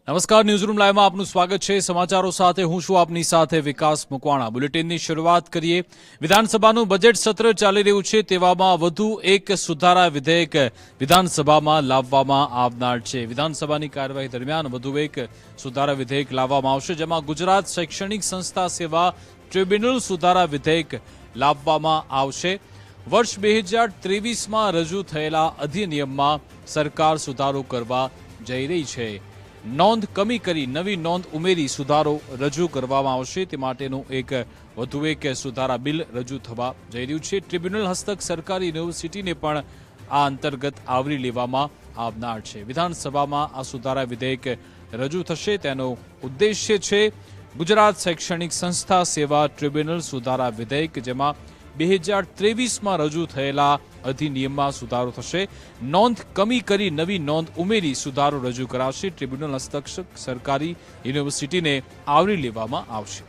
નમસ્કાર, ન્યૂઝરૂમ લાઈવમાં આપનું સ્વાગત છે। સમાચારો સાથે હું છું આપની સાથે વિકાસ મકવાણા। બુલેટિનની શરૂઆત કરીએ। વિધાનસભાનું બજેટ સત્ર ચાલી રહ્યું છે, તેવામાં વધુ એક સુધારા વિધેયક વિધાનસભામાં લાવવામાં આવનાર છે। વિધાનસભાની કાર્યવાહી દરમિયાન વધુ એક સુધારા વિધેયક લાવવામાં આવશે, જેમાં ગુજરાત શૈક્ષણિક સંસ્થા સેવા ટ્રિબ્યુનલ સુધારા વિધેયક લાવવામાં આવશે। વર્ષ 2023માં રજૂ થયેલા અધિનિયમમાં સરકાર સુધારો કરવા જઈ રહી છે। નોંધ કમી કરી નવી નોંધ ઉમેરી સુધારો રજૂ કરવામાં આવશે, તે માટેનું વધુ એક સુધારા બિલ રજૂ થવા જઈ રહ્યું છે। ટ્રિબ્યુનલ હસ્તક સરકારી યુનિવર્સિટીને પણ આ અંતર્ગત આવરી લેવામાં આવનાર છે। વિધાનસભામાં આ સુધારા વિધેયક રજૂ થશે, તેનો ઉદ્દેશ્ય છે ગુજરાત શૈક્ષણિક સંસ્થા સેવા ટ્રિબ્યુનલ સુધારા વિધેયક, જેમાં 2023માં રજૂ થયેલા અધિનિયમમાં સુધારો થશે। નોંધ કમી કરી નવી નોંધ ઉમેરી સુધારો રજૂ કરાશે। ટ્રિબ્યુનલ હસ્તક સરકારી યુનિવર્સિટીને આવરી લેવામાં આવશે।